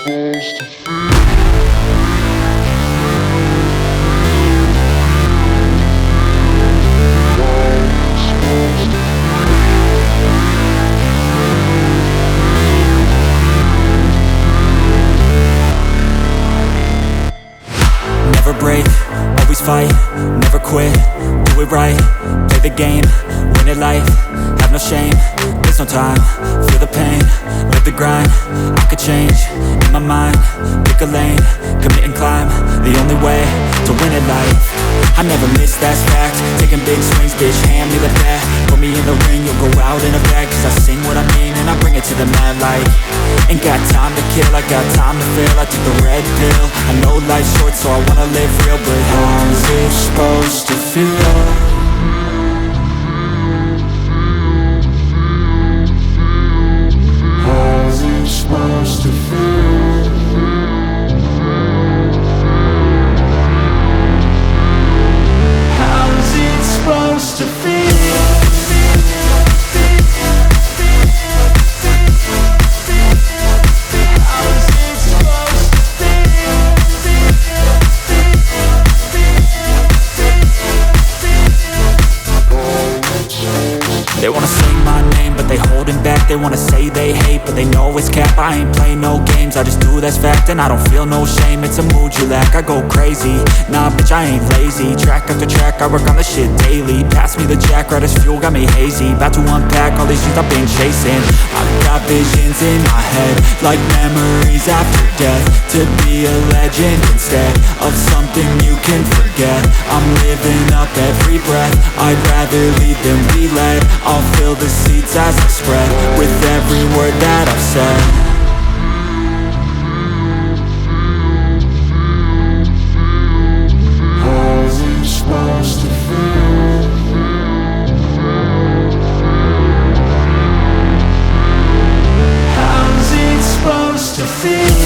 Never break, always fight, never quit, do it right, play the game, win it life, have no shame, there's no time, feel the pain, live the grind, I could change, in my mind, pick a lane, commit and climb, the only way to win at life. I never miss, that's fact, taking big swings, bitch, hand me the bat, put me in the ring, you'll go out in a bag, cause I sing what I mean and I bring it to the mad light. Ain't got time to kill, I got time to feel, I took the red pill, I know life's short so I wanna live real, but how's it supposed to feel? How's it supposed to feel? How's it supposed to feel? They wanna say my name, but they holding back. They wanna say they hate, but they know it's cap. I ain't play no games, I just do that's fact. And I don't feel no shame, it's a mood you lack. I go crazy, nah bitch I ain't lazy. Track after track, I work on this shit daily. Pass me the jack, right as fuel, got me hazy. About to unpack all these things I've been chasing. I've got visions in my head, like memories after death. To be a legend instead of something you can forget. I'm living up every breath, I'd rather lead than be led. I'll fill the seats as I spread with every word that I've said. How's it supposed to feel? How's it supposed to feel?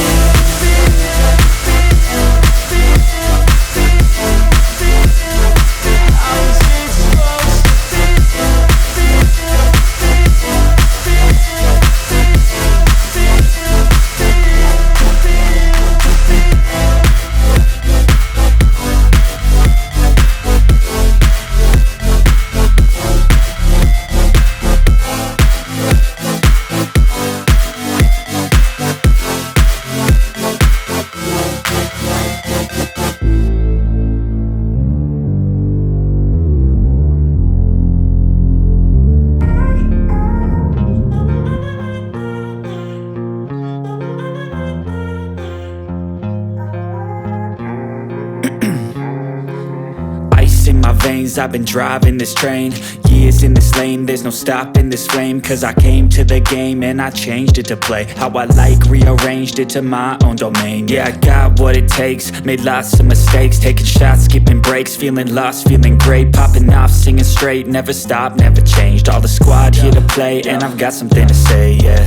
In my veins, I've been driving this train. Years in this lane, there's no stopping this flame. Cause I came to the game and I changed it to play how I like, rearranged it to my own domain. Yeah, I got what it takes, made lots of mistakes, taking shots, skipping breaks, feeling lost, feeling great, popping off, singing straight, never stopped, never changed. All the squad here to play and I've got something to say, yeah.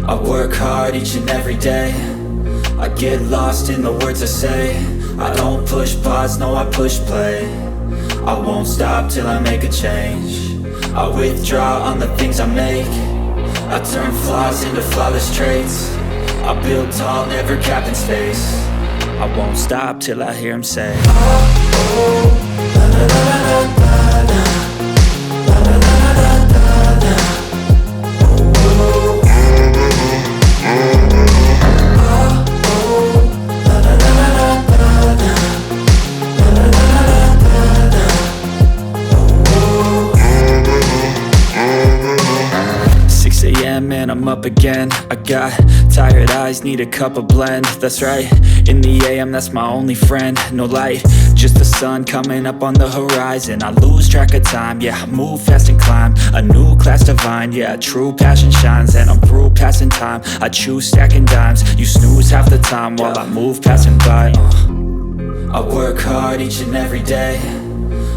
I work hard each and every day, I get lost in the words I say. I don't push pause, no I push play. I won't stop till I make a change. I withdraw on the things I make. I turn flaws into flawless traits. I build tall, never capped in space. I won't stop till I hear him say, oh, oh, la, la, la, la, la, la. And I'm up again, I got tired eyes, need a cup of blend. That's right, in the AM, that's my only friend. No light, just the sun coming up on the horizon. I lose track of time, yeah, I move fast and climb a new class divine, yeah, true passion shines. And I'm through passing time, I choose stacking dimes. You snooze half the time while I move passing by. I work hard each and every day,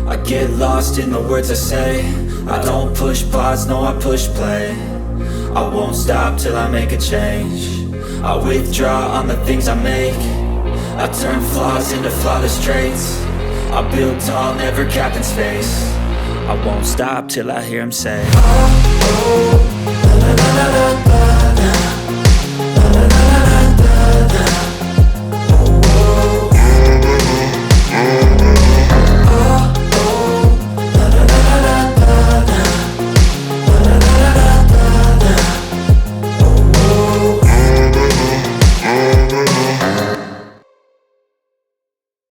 I get lost in the words I say. I don't push pause, no I push play. I won't stop till I make a change. I withdraw on the things I make. I turn flaws into flawless traits. I build tall, never capped in space. I won't stop till I hear him say, oh, oh, la, la, la, la, la.